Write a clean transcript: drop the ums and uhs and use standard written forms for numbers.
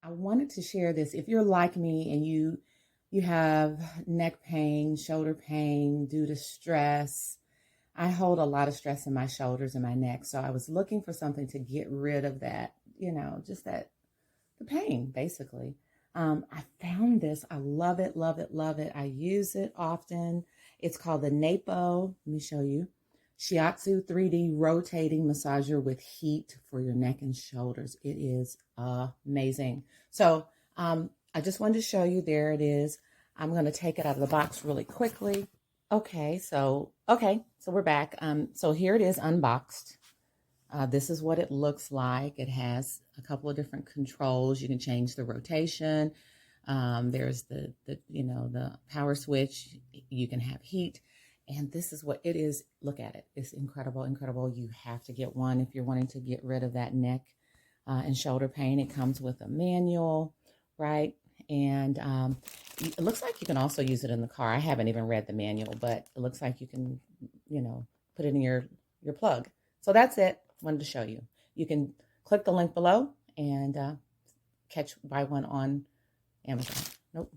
I wanted to share this. If you're like me and you have neck pain, shoulder pain due to stress, I hold a lot of stress in my shoulders and my neck. So I was looking for something to get rid of that, just that the pain basically. I found this. I love it, love it, love it. I use it often. It's called the Napo. Let me show you. Shiatsu 3D rotating massager with heat for your neck and shoulders. It is amazing. So I just wanted to show you. There it is. I'm going to take it out of the box really quickly. Okay, so we're back. So here it is unboxed. This is what it looks like. It has a couple of different controls. You can change the rotation. There's the power switch. You can have heat. And this is what it is. Look at it. It's incredible, incredible. You have to get one if you're wanting to get rid of that neck and shoulder pain. It comes with a manual, right? And it looks like you can also use it in the car. I haven't even read the manual, but it looks like you can, put it in your plug. So that's it. Wanted to show you. You can click the link below and buy one on Amazon. Nope.